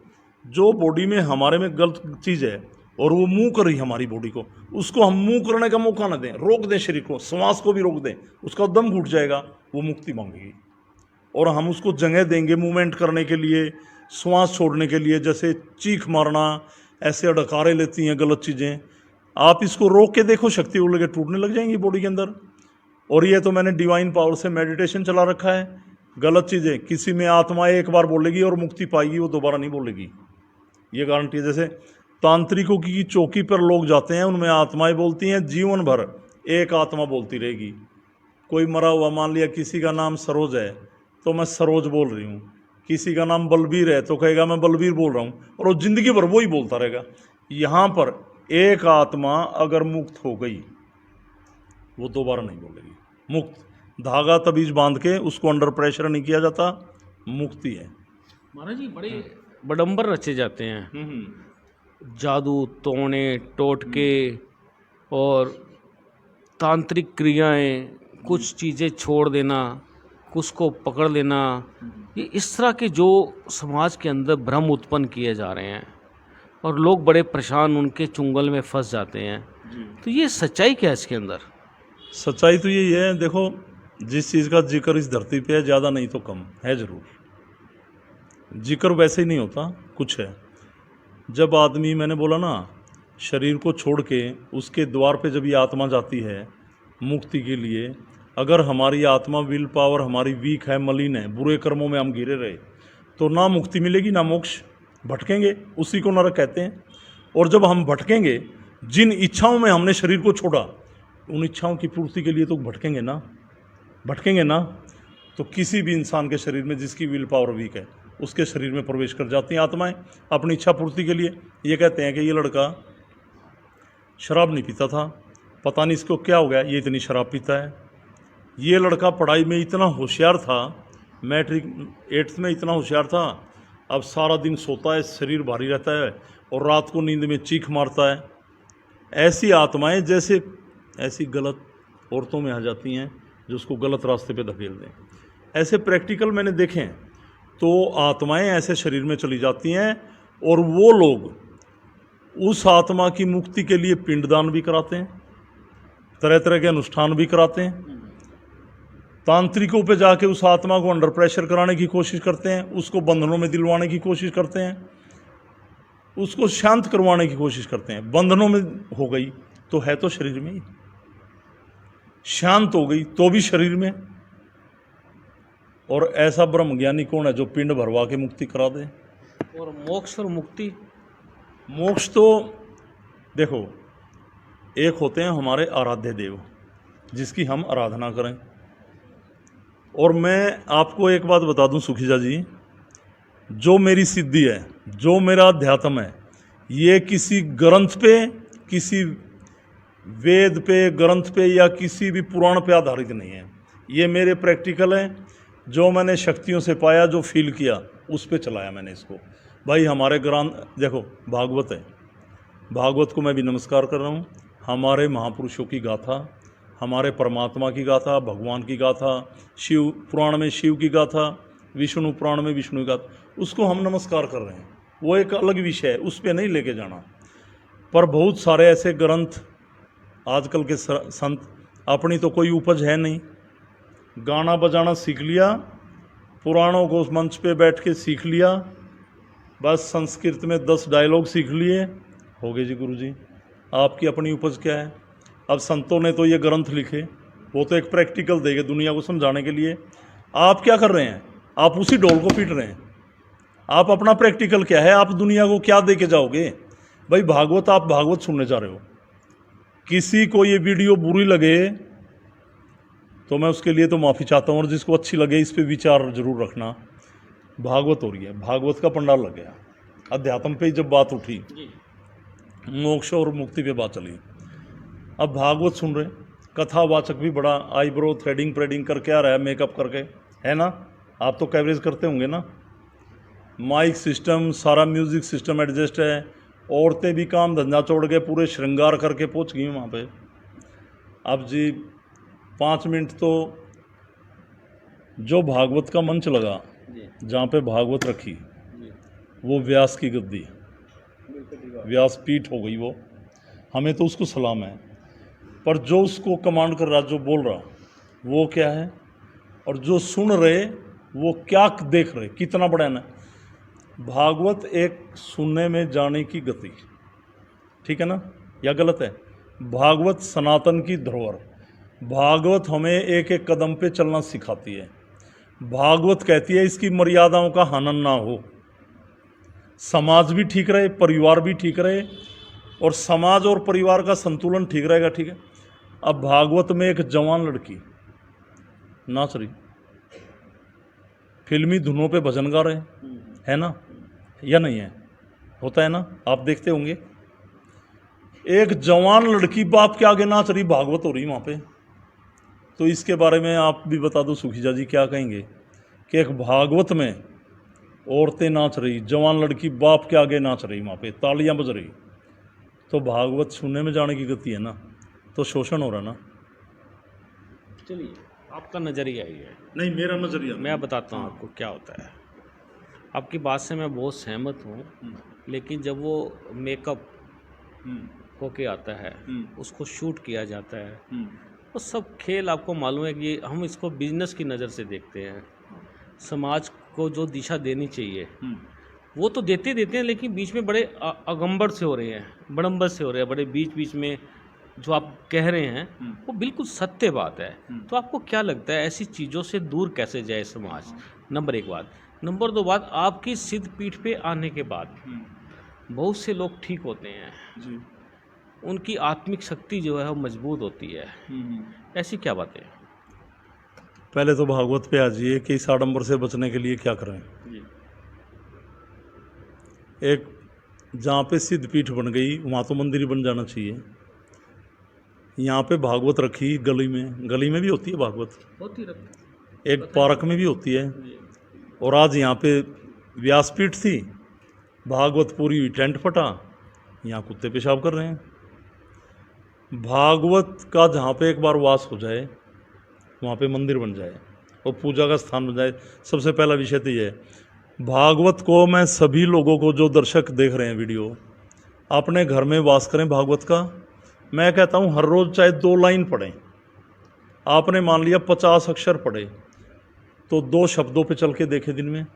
जो बॉडी में हमारे में गलत चीज़ है और वो मुंह कर रही है हमारी बॉडी को, उसको हम मुंह करने का मौका ना दें, रोक दें शरीर को, श्वास को भी रोक दें, उसका दम घुट जाएगा, वो मुक्ति मांगेगी। और हम उसको जगह देंगे मूवमेंट करने के लिए, श्वास छोड़ने के लिए, जैसे चीख मारना, ऐसे अड़कारे लेती हैं गलत चीज़ें। आप इसको रोक के देखो, शक्ति वो लगे टूटने लग जाएंगी बॉडी के अंदर। और ये तो मैंने डिवाइन पावर से मेडिटेशन चला रखा है। गलत चीज़ें किसी में आत्मा एक बार बोलेगी और मुक्ति पाएगी, वो दोबारा नहीं बोलेगी, ये गारंटी है। जैसे तांत्रिकों की चौकी पर लोग जाते हैं, उनमें आत्माएं बोलती हैं, जीवन भर एक आत्मा बोलती रहेगी। कोई मरा हुआ, मान लिया किसी का नाम सरोज है तो मैं सरोज बोल रही हूँ, किसी का नाम बलबीर है तो कहेगा मैं बलबीर बोल रहा हूँ, और वो जिंदगी भर वो ही बोलता रहेगा। यहाँ पर एक आत्मा अगर मुक्त हो गई, वो दोबारा नहीं बोलेगी। मुक्त, धागा तबीज बांध के उसको अंडर प्रेशर नहीं किया जाता, मुक्ति है। महाराज जी, बड़े बड़ंबर रचे जाते हैं, जादू, टोने, टोटके और तांत्रिक क्रियाएं, कुछ चीज़ें छोड़ देना, कुछ को पकड़ लेना, ये इस तरह के जो समाज के अंदर भ्रम उत्पन्न किए जा रहे हैं और लोग बड़े परेशान, उनके चुंगल में फंस जाते हैं। तो ये सच्चाई क्या है इसके अंदर? सच्चाई तो यही है, देखो जिस चीज़ का जिक्र इस धरती पे है, ज़्यादा नहीं तो कम है, ज़रूर जिक्र वैसे ही नहीं होता, कुछ है। जब आदमी, मैंने बोला ना, शरीर को छोड़ के उसके द्वार पे जब ये आत्मा जाती है मुक्ति के लिए, अगर हमारी आत्मा विल पावर हमारी वीक है, मलिन है, बुरे कर्मों में हम घिरे रहे, तो ना मुक्ति मिलेगी ना मोक्ष, भटकेंगे, उसी को नरक कहते हैं। और जब हम भटकेंगे, जिन इच्छाओं में हमने शरीर को छोड़ा, उन इच्छाओं की पूर्ति के लिए तो भटकेंगे ना। तो किसी भी इंसान के शरीर में जिसकी विल पावर वीक है, उसके शरीर में प्रवेश कर जाती हैं आत्माएं अपनी इच्छा पूर्ति के लिए। ये कहते हैं कि ये लड़का शराब नहीं पीता था, पता नहीं इसको क्या हो गया, ये इतनी शराब पीता है। ये लड़का पढ़ाई में इतना होशियार था, मैट्रिक 8th में इतना होशियार था अब सारा दिन सोता है, शरीर भारी रहता है और रात को नींद में चीख मारता है। ऐसी आत्माएं जैसे ऐसी गलत औरतों में आ जाती हैं जो उसको गलत रास्ते पे धकेल दें। ऐसे प्रैक्टिकल मैंने देखे हैं। तो आत्माएं ऐसे शरीर में चली जाती हैं और वो लोग उस आत्मा की मुक्ति के लिए पिंडदान भी कराते हैं, तरह तरह के अनुष्ठान भी कराते हैं, तांत्रिकों पे जाके उस आत्मा को अंडर प्रेशर कराने की कोशिश करते हैं, उसको बंधनों में दिलवाने की कोशिश करते हैं, उसको शांत करवाने की कोशिश करते हैं। बंधनों में हो गई तो है तो शरीर में ही, शांत हो गई तो भी शरीर में। और ऐसा ब्रह्मज्ञानी कौन है जो पिंड भरवा के मुक्ति करा दे? और मोक्ष और मुक्ति? मोक्ष तो देखो, एक होते हैं हमारे आराध्य देव जिसकी हम आराधना करें। और मैं आपको एक बात बता दूं सुखीजा जी, जो मेरी सिद्धि है, जो मेरा अध्यात्म है, ये किसी ग्रंथ पे, किसी वेद पे, ग्रंथ पे या किसी भी पुराण पे आधारित नहीं है। ये मेरे प्रैक्टिकल है, जो मैंने शक्तियों से पाया, जो फील किया, उस पे चलाया मैंने इसको। भाई हमारे ग्रंथ देखो, भागवत है, भागवत को मैं भी नमस्कार कर रहा हूँ। हमारे महापुरुषों की गाथा, हमारे परमात्मा की गाथा, भगवान की गाथा, शिव पुराण में शिव की गाथा, विष्णु पुराण में विष्णु की गाथा, उसको हम नमस्कार कर रहे हैं। वो एक अलग विषय है, उस पर नहीं लेके जाना। पर बहुत सारे ऐसे ग्रंथ आजकल के संत, अपनी तो कोई उपज है नहीं, गाना बजाना सीख लिया, पुराणों को उस मंच पे बैठ के सीख लिया, बस संस्कृत में 10 डायलॉग सीख लिए, हो गए जी गुरु जी, आपकी अपनी उपज क्या है? अब संतों ने तो ये ग्रंथ लिखे, वो तो एक प्रैक्टिकल देंगे दुनिया को समझाने के लिए। आप क्या कर रहे हैं? आप उसी ढोल को पीट रहे हैं। आप अपना प्रैक्टिकल क्या है? आप दुनिया को क्या दे के जाओगे? भाई भागवत, आप भागवत सुनने जा रहे हो, किसी को ये वीडियो बुरी लगे तो मैं उसके लिए तो माफ़ी चाहता हूँ, और जिसको अच्छी लगे इस पे विचार जरूर रखना। भागवत हो रही है, भागवत का पंडाल लग गया, अध्यात्म पे ही जब बात उठी, मोक्ष और मुक्ति पे बात चली। अब भागवत सुन रहे, कथावाचक भी बड़ा आईब्रो थ्रेडिंग प्रेडिंग करके आ रहा है, मेकअप करके, है ना? आप तो कवरेज करते होंगे ना? माइक सिस्टम, सारा म्यूजिक सिस्टम एडजस्ट है, औरतें भी काम धंधा छोड़ के पूरे श्रृंगार करके पहुंच गई वहाँ पे। अब जी 5 मिनट तो जो भागवत का मंच लगा, जहाँ पे भागवत रखी, वो व्यास की गद्दी, व्यास पीठ हो गई वो। हमें तो उसको सलाम है, पर जो उसको कमांड कर रहा, जो बोल रहा, वो क्या है, और जो सुन रहे वो क्या देख रहे, कितना बड़ा है ना। भागवत एक सुनने में जाने की गति, ठीक है ना, या गलत है? भागवत सनातन की धरोहर, भागवत हमें एक एक कदम पे चलना सिखाती है। भागवत कहती है इसकी मर्यादाओं का हनन ना हो, समाज भी ठीक रहे, परिवार भी ठीक रहे, और समाज और परिवार का संतुलन ठीक रहेगा, ठीक है। अब भागवत में एक जवान लड़की नाच रही, फिल्मी धुनों पे भजन गा रहे, है ना, या नहीं है? होता है ना, आप देखते होंगे। एक जवान लड़की बाप के आगे नाच रही, भागवत हो रही वहाँ पे। तो इसके बारे में आप भी बता दो सुखीजा जी, क्या कहेंगे कि एक भागवत में औरतें नाच रही, जवान लड़की बाप के आगे नाच रही, वहाँ पे तालियां बज रही, तो भागवत सुनने में जाने की गति है ना, तो शोषण हो रहा ना। चलिए, आपका नज़रिया ही है, नहीं मेरा नज़रिया, मैं बताता हूँ आपको क्या होता है। आपकी बात से मैं बहुत सहमत हूँ, लेकिन जब वो मेकअप होके आता है, उसको शूट किया जाता है, वो सब खेल आपको मालूम है कि हम इसको बिजनेस की नज़र से देखते हैं। समाज को जो दिशा देनी चाहिए वो तो देते हैं, लेकिन बीच में बड़े अगंबर से हो रहे हैं, बड़म्बर से हो रहे हैं, बड़े बीच बीच में जो आप कह रहे हैं वो बिल्कुल सत्य बात है। तो आपको क्या लगता है ऐसी चीज़ों से दूर कैसे जाए समाज? नंबर 1 बात। नंबर 2 बात, आपकी सिद्ध पीठ पे आने के बाद बहुत से लोग ठीक होते हैं जी। उनकी आत्मिक शक्ति जो है वो मजबूत होती है, ऐसी क्या बातें? पहले तो भागवत पे आ जाइए कि इस आडंबर से बचने के लिए क्या करें। एक जहाँ पे सिद्ध पीठ बन गई वहाँ तो मंदिर ही बन जाना चाहिए। यहाँ पे भागवत रखी गली में भी होती है भागवत, होती एक पार्क में भी होती है, और आज यहाँ पे व्यासपीठ थी, भागवत पूरी हुई, टेंट फटा, यहाँ कुत्ते पेशाब कर रहे हैं। भागवत का जहाँ पे एक बार वास हो जाए वहाँ पे मंदिर बन जाए और पूजा का स्थान बन जाए। सबसे पहला विषय तो ये है। भागवत को मैं सभी लोगों को, जो दर्शक देख रहे हैं वीडियो, अपने घर में वास करें भागवत का। मैं कहता हूँ हर रोज़ चाहे 2 लाइन पढ़ें। आपने मान लिया 50 अक्षर पढ़े तो 2 शब्दों पे चल के देखें दिन में।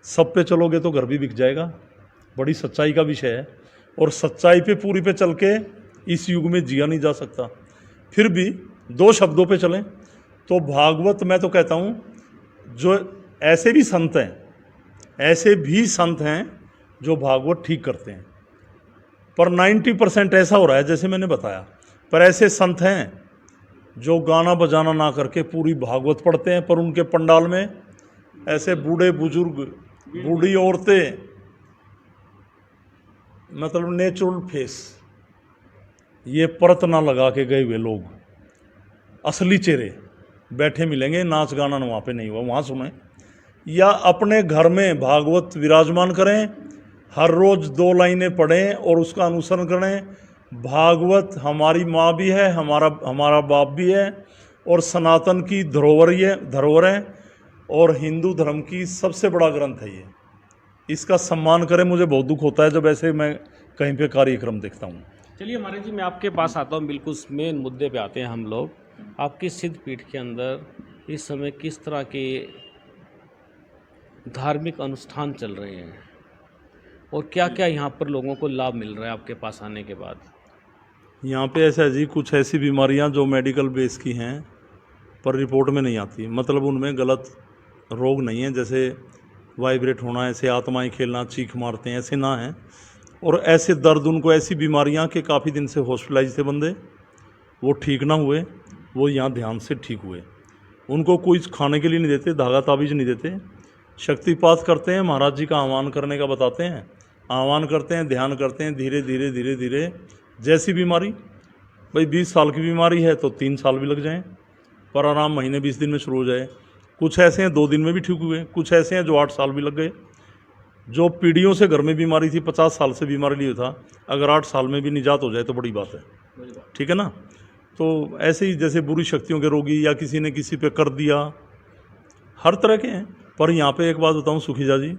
सब पे चलोगे तो घर भी बिक जाएगा। बड़ी सच्चाई का विषय है और सच्चाई पे पूरी पे चल के इस युग में जिया नहीं जा सकता। फिर भी 2 शब्दों पे चलें तो भागवत, मैं तो कहता हूँ जो ऐसे भी संत हैं जो भागवत ठीक करते हैं, पर 90% ऐसा हो रहा है जैसे मैंने बताया। पर ऐसे संत हैं जो गाना बजाना ना करके पूरी भागवत पढ़ते हैं, पर उनके पंडाल में ऐसे बूढ़े बुजुर्ग, बूढ़ी औरतें, मतलब नेचुरल फेस, ये परत ना लगा के गए हुए लोग, असली चेहरे बैठे मिलेंगे। नाच गाना वहाँ पे नहीं हुआ, वहाँ सुने। या अपने घर में भागवत विराजमान करें, हर रोज़ 2 लाइनें पढ़ें और उसका अनुसरण करें। भागवत हमारी माँ भी है, हमारा बाप भी है और सनातन की धरोहर है और हिंदू धर्म की सबसे बड़ा ग्रंथ है ये। इसका सम्मान करें। मुझे बहुत दुख होता है जब ऐसे मैं कहीं पे कार्यक्रम देखता हूँ। चलिए महाराज जी, मैं आपके पास आता हूँ, बिल्कुल मेन मुद्दे पे आते हैं हम लोग। आपकी सिद्ध पीठ के अंदर इस समय किस तरह के धार्मिक अनुष्ठान चल रहे हैं और क्या क्या यहाँ पर लोगों को लाभ मिल रहा है आपके पास आने के बाद? यहाँ पे ऐसा है जी, कुछ ऐसी बीमारियाँ जो मेडिकल बेस की हैं पर रिपोर्ट में नहीं आती, मतलब उनमें गलत रोग नहीं है, जैसे वाइब्रेट होना, ऐसे आत्माएं खेलना, चीख मारते हैं, ऐसे ना हैं। और ऐसे दर्द, उनको ऐसी बीमारियाँ के काफ़ी दिन से हॉस्पिटलाइज थे बंदे, वो ठीक ना हुए, वो यहाँ ध्यान से ठीक हुए। उनको कोई खाने के लिए नहीं देते, धागा ताबीज नहीं देते, शक्तिपात करते हैं, महाराज जी का आह्वान करने का बताते हैं, आह्वान करते हैं, ध्यान करते हैं, धीरे धीरे धीरे धीरे। जैसी बीमारी, भाई 20 साल की बीमारी है तो 3 साल भी लग जाएं, पर आराम महीने 20 दिन में शुरू हो जाए। कुछ ऐसे हैं 2 दिन में भी ठीक हुए, कुछ ऐसे हैं जो 8 साल भी लग गए। जो पीढ़ियों से घर में बीमारी थी, 50 साल से बीमारी लिए था, अगर 8 साल में भी निजात हो जाए तो बड़ी बात है, ठीक है ना। तो ऐसे ही जैसे बुरी शक्तियों के रोगी, या किसी ने किसी पे कर दिया, हर तरह के हैं। पर यहाँ पे एक बात बताऊँ सुखीजा जी,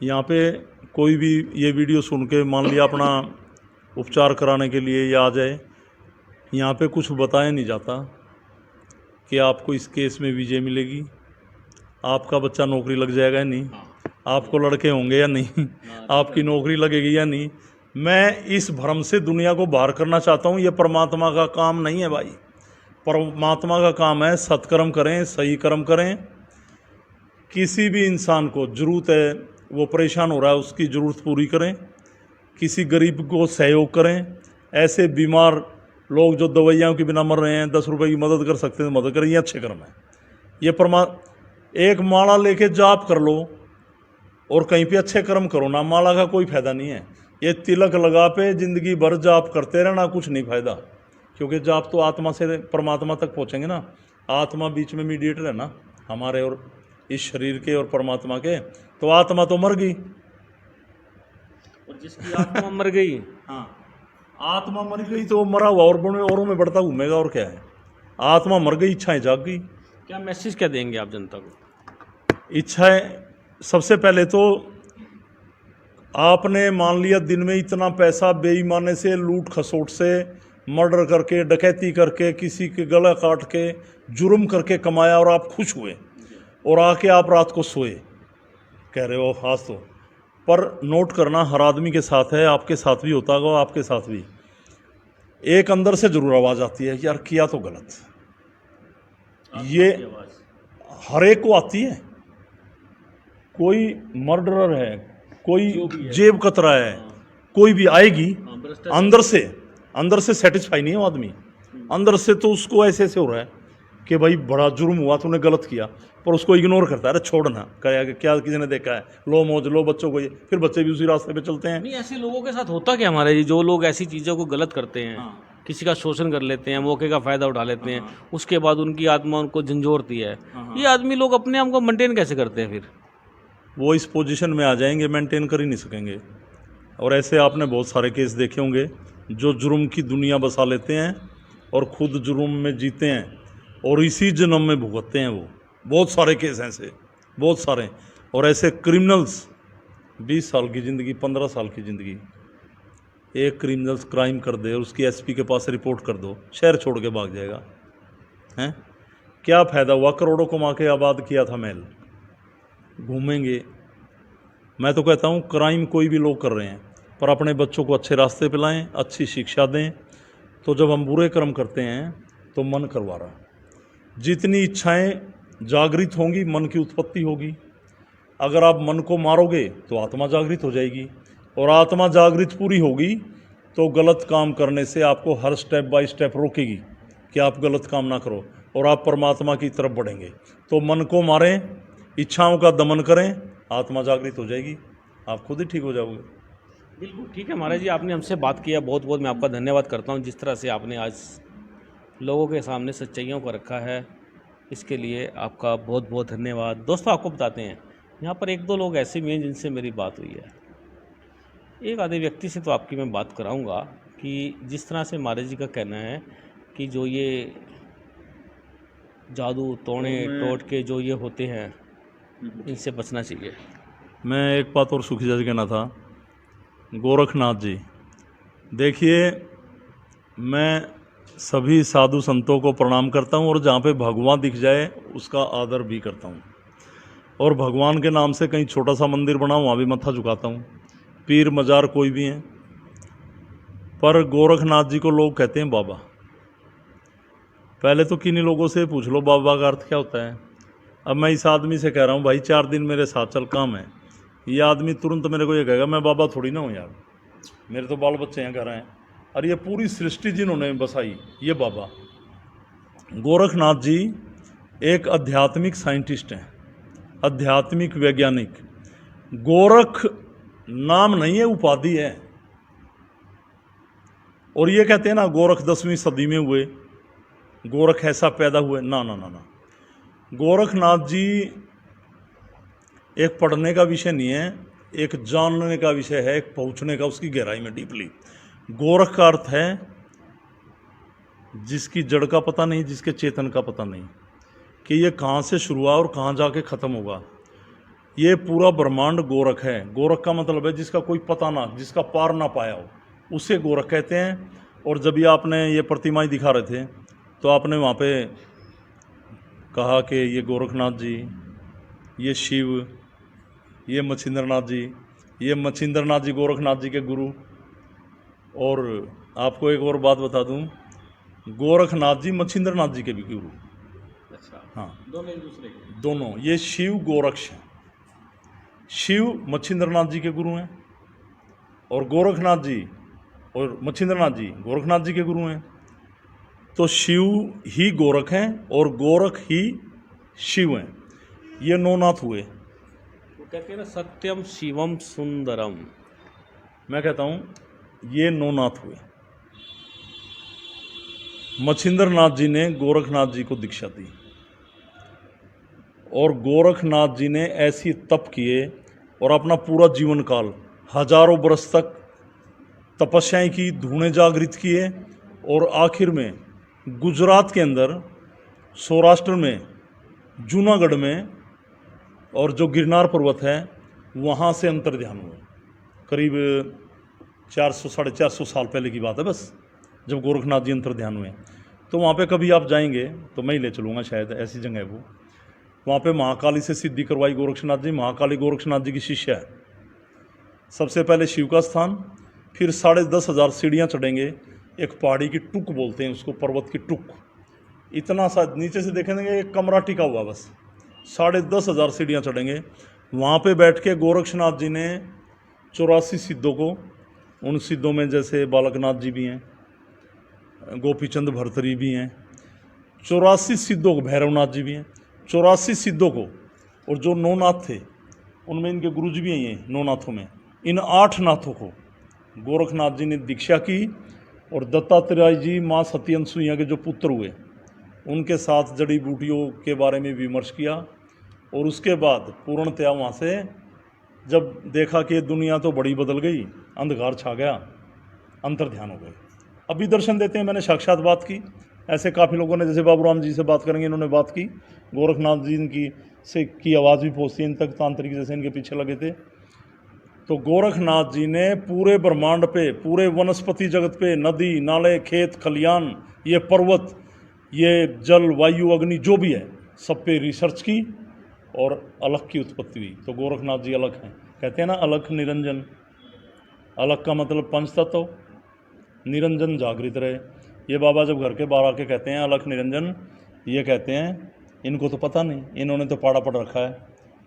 यहाँ पे कोई भी ये वीडियो सुन के मान लिया अपना उपचार कराने के लिए या आ जाए, यहाँ पे कुछ बताया नहीं जाता कि आपको इस केस में विजय मिलेगी, आपका बच्चा नौकरी लग जाएगा या नहीं, आपको लड़के होंगे या नहीं, आपकी नौकरी लगेगी या नहीं। मैं इस भ्रम से दुनिया को बाहर करना चाहता हूँ। ये परमात्मा का काम नहीं है भाई। परमात्मा का काम है सत्कर्म करें, सही कर्म करें। किसी भी इंसान को ज़रूरत है, वो परेशान हो रहा है, उसकी ज़रूरत पूरी करें। किसी गरीब को सहयोग करें। ऐसे बीमार लोग जो दवाइयों के बिना मर रहे हैं, 10 रुपए की मदद कर सकते हैं तो मदद करें, ये अच्छे कर्म है। ये एक माला लेके जाप कर लो और कहीं पे अच्छे कर्म करो ना, माला का कोई फ़ायदा नहीं है। ये तिलक लगा पे ज़िंदगी भर जाप करते रहना, कुछ नहीं फ़ायदा, क्योंकि जाप तो आत्मा से परमात्मा तक पहुँचेंगे ना। आत्मा बीच में मीडिएटर है ना हमारे और इस शरीर के और परमात्मा के। तो आत्मा तो मर गई, और जिसकी आत्मा मर गई, हाँ, आत्मा मर गई तो मरा हुआ औरों में बढ़ता घूमेगा, और क्या है। आत्मा मर गई, इच्छाएं जाग गई। क्या मैसेज क्या देंगे आप जनता को? इच्छाएं, सबसे पहले तो आपने मान लिया दिन में इतना पैसा बेईमाने से, लूट खसोट से, मर्डर करके, डकैती करके, किसी के गला काट के, जुर्म करके कमाया और आप खुश हुए, और आके आप रात को सोए, कह रहे हो खास तो। पर नोट करना, हर आदमी के साथ है, आपके साथ भी होता होगा, आपके साथ भी एक अंदर से जरूर आवाज़ आती है यार किया तो गलत। ये हर एक को आती है। कोई मर्डरर है, कोई जेब कतरा है, कोई भी आएगी। अंदर से सेटिस्फाई नहीं है वो आदमी। अंदर से तो उसको ऐसे ऐसे हो रहा है कि भाई बड़ा जुर्म हुआ, तूने गलत किया, पर उसको इग्नोर करता है। अरे छोड़ना, क्या किसी ने देखा है, लो मौज लो बच्चों को, ये फिर बच्चे भी उसी रास्ते पे चलते हैं। नहीं, ऐसे लोगों के साथ होता क्या हमारे जी, जो लोग ऐसी चीज़ों को गलत करते हैं, किसी का शोषण कर लेते हैं, मौके का फ़ायदा उठा लेते हैं, उसके बाद उनकी आत्मा उनको झंझोरती है। ये आदमी लोग अपने आप को मेंटेन कैसे करते हैं फिर? वो इस पोजीशन में आ जाएंगे, मेंटेन कर ही नहीं सकेंगे। और ऐसे आपने बहुत सारे केस देखे होंगे जो जुर्म की दुनिया बसा लेते हैं और ख़ुद जुर्म में जीते हैं और इसी जन्म में भुगतते हैं। वो बहुत सारे केस हैं ऐसे, बहुत सारे। और ऐसे क्रिमिनल्स 20 साल की ज़िंदगी, 15 साल की ज़िंदगी। एक क्रिमिनल्स क्राइम कर दे और उसकी एसपी के पास रिपोर्ट कर दो, शहर छोड़ के भाग जाएगा। हैं, क्या फ़ायदा हुआ? करोड़ों कमा के आबाद किया था महल, घूमेंगे। मैं तो कहता हूँ क्राइम कोई भी लोग कर रहे हैं, पर अपने बच्चों को अच्छे रास्ते पे लाएं, अच्छी शिक्षा दें। तो जब हम बुरे कर्म करते हैं तो मन करवा रहा है। जितनी इच्छाएं जागृत होंगी मन की उत्पत्ति होगी। अगर आप मन को मारोगे तो आत्मा जागृत हो जाएगी, और आत्मा जागृत पूरी होगी तो गलत काम करने से आपको हर स्टेप बाय स्टेप रोकेगी कि आप गलत काम ना करो, और आप परमात्मा की तरफ बढ़ेंगे। तो मन को मारें, इच्छाओं का दमन करें, आत्मा जागृत हो जाएगी, आप खुद ही ठीक हो जाओगे। बिल्कुल ठीक है महाराज जी, आपने हमसे बात किया, बहुत बहुत मैं आपका धन्यवाद करता हूँ। जिस तरह से आपने आज लोगों के सामने सच्चाइयों को रखा है, इसके लिए आपका बहुत बहुत धन्यवाद। दोस्तों, आपको बताते हैं यहाँ पर एक दो लोग ऐसे भी हैं जिनसे मेरी बात हुई है। एक आधे व्यक्ति से तो आपकी मैं बात कराऊंगा कि जिस तरह से महाराज जी का कहना है कि जो ये जादू टोने टोटके जो ये होते हैं, इनसे बचना चाहिए। मैं एक बात और सुखी जी कहना था, गोरखनाथ जी, देखिए मैं सभी साधु संतों को प्रणाम करता हूँ और जहाँ पे भगवान दिख जाए उसका आदर भी करता हूँ, और भगवान के नाम से कहीं छोटा सा मंदिर बना वहाँ भी मत्था झुकाता हूँ। पीर मजार कोई भी हैं, पर गोरखनाथ जी को लोग कहते हैं बाबा। पहले तो किन्हीं लोगों से पूछ लो बाबा का अर्थ क्या होता है। अब मैं इस आदमी से कह रहा हूँ भाई 4 दिन मेरे साथ चल, काम है। ये आदमी तुरंत मेरे को ये कहेगा मैं बाबा थोड़ी ना हूँ यार, मेरे तो बाल बच्चे हैं, घर हैं, और ये पूरी सृष्टि जिन्होंने बसाई ये बाबा। गोरखनाथ जी एक आध्यात्मिक साइंटिस्ट हैं, आध्यात्मिक वैज्ञानिक। गोरख नाम नहीं है, उपाधि है। और ये कहते हैं ना गोरख 10वीं सदी में हुए, गोरख ऐसा पैदा हुए, ना ना ना ना। गोरखनाथ जी एक पढ़ने का विषय नहीं है, एक जानने का विषय है, एक पहुंचने का, उसकी गहराई में डीपली। गोरख का अर्थ है जिसकी जड़ का पता नहीं, जिसके चेतन का पता नहीं कि ये कहाँ से शुरू हुआ और कहाँ जाके ख़त्म होगा। ये पूरा ब्रह्मांड गोरख है। गोरख का मतलब है जिसका कोई पता ना, जिसका पार ना पाया हो, उसे गोरख कहते हैं। और जब ये आपने ये प्रतिमाएं दिखा रहे थे तो आपने वहाँ पे कहा कि ये गोरखनाथ जी, ये शिव, ये मच्छिंद्रनाथ जी, ये मच्छिंद्रनाथ जी गोरखनाथ जी के गुरु। और आपको एक और बात बता दूं, गोरखनाथ जी मच्छिंद्रनाथ जी के भी गुरु। अच्छा, हाँ, दोनों एक दूसरे के। दोनों। ये शिव गोरक्ष हैं, शिव मच्छिंद्रनाथ जी के गुरु हैं, और गोरखनाथ जी और मच्छिंद्रनाथ जी गोरखनाथ जी के गुरु हैं। तो शिव ही गोरख हैं और गोरख ही शिव हैं। ये 9 नाथ हुए। वो कहते हैं ना सत्यम शिवम सुंदरम। मैं कहता हूँ ये 9 नाथ हुए। मच्छिंद्रनाथ जी ने गोरखनाथ जी को दीक्षा दी, और गोरखनाथ जी ने ऐसी तप किए और अपना पूरा जीवन काल हजारों बरस तक तपस्याएं की, धुएं जागृत किए, और आखिर में गुजरात के अंदर, सौराष्ट्र में, जूनागढ़ में, और जो गिरनार पर्वत है वहाँ से अंतर्ध्यान हुए। करीब 400 साढ़े 400 साल पहले की बात है बस, जब गोरखनाथ जी अंतर्ध्यान हुए। तो वहाँ पे कभी आप जाएंगे तो मैं ही ले चलूँगा, शायद ऐसी जगह है वो। वहाँ पे महाकाली से सिद्धि करवाई गोरखनाथ जी। महाकाली गोरखनाथ जी की शिष्य है। सबसे पहले शिव का स्थान, फिर 10,500 सीढ़ियाँ चढ़ेंगे। एक पहाड़ी की टुक बोलते हैं उसको, पर्वत की टुक। इतना सा नीचे से देखेंगे एक कमरा टिका हुआ बस। 10,500 सीढ़ियाँ चढ़ेंगे। वहाँ पे बैठ के गोरखनाथ जी ने 84 सिद्धों को, उन सिद्धों में जैसे बालकनाथ जी भी हैं, गोपीचंद भरतरी भी हैं, 84 सिद्धों को, भैरवनाथ जी भी हैं, 84 सिद्धों को, और जो 9 नाथ थे उनमें इनके गुरुजी भी हैं। 9 नाथों में इन 8 नाथों को गोरखनाथ जी ने दीक्षा की, और दत्तात्रेय जी माँ सती अनसुईया के जो पुत्र हुए उनके साथ जड़ी बूटियों के बारे में विमर्श किया, और उसके बाद पूर्णतया वहाँ से जब देखा कि दुनिया तो बड़ी बदल गई, अंधकार छा गया, अंतर ध्यान हो गए। अभी दर्शन देते हैं, मैंने साक्षात बात की। ऐसे काफ़ी लोगों ने, जैसे बाबू राम जी से बात करेंगे, इन्होंने बात की, गोरखनाथ जी की आवाज़ भी पहुँचती इन तक, तांत्रिक जैसे इनके पीछे लगे थे। तो गोरखनाथ जी ने पूरे ब्रह्मांड पे, पूरे वनस्पति जगत पे, नदी नाले खेत खलियान, ये पर्वत, ये जल वायु अग्नि जो भी है, सब पे रिसर्च की और अलख की उत्पत्ति हुई। तो गोरखनाथ जी अलख हैं। कहते हैं ना अलख निरंजन, अलख का मतलब पंच तत्व, निरंजन जागृत रहे। ये बाबा जब घर के बाहर आके कहते हैं अलख निरंजन, ये कहते हैं इनको तो पता नहीं, इन्होंने तो पाड़ा पड़ रखा है।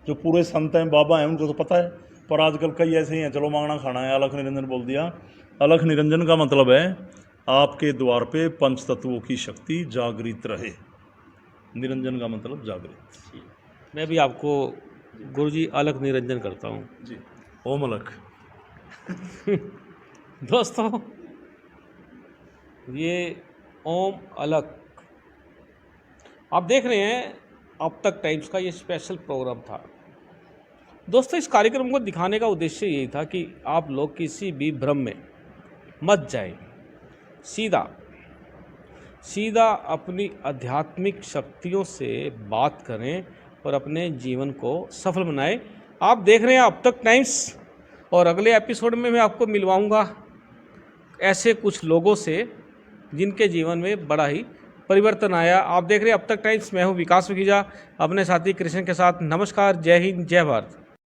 जो पूरे संत हैं बाबा हैं उनको तो पता है, पर आजकल कई ऐसे ही हैं, चलो मांगना खाना है, अलख निरंजन बोल दिया। अलख निरंजन का मतलब है आपके द्वार पे पंच तत्वों की शक्ति जागृत रहे। निरंजन का मतलब जागृत। मैं भी आपको गुरुजी अलख निरंजन करता हूँ जी, ओम अलख। दोस्तों, ये ओम अलख आप देख रहे हैं अब तक टाइम्स का ये स्पेशल प्रोग्राम था। दोस्तों, इस कार्यक्रम को दिखाने का उद्देश्य यही था कि आप लोग किसी भी भ्रम में मत जाएं, सीधा अपनी आध्यात्मिक शक्तियों से बात करें और अपने जीवन को सफल बनाएं। आप देख रहे हैं अब तक टाइम्स, और अगले एपिसोड में मैं आपको मिलवाऊंगा ऐसे कुछ लोगों से जिनके जीवन में बड़ा ही परिवर्तन आया। आप देख रहे हैं अब तक टाइम्स, मैं हूं विकास वकीजा, अपने साथी कृष्ण के साथ। नमस्कार, जय हिंद, जय भारत।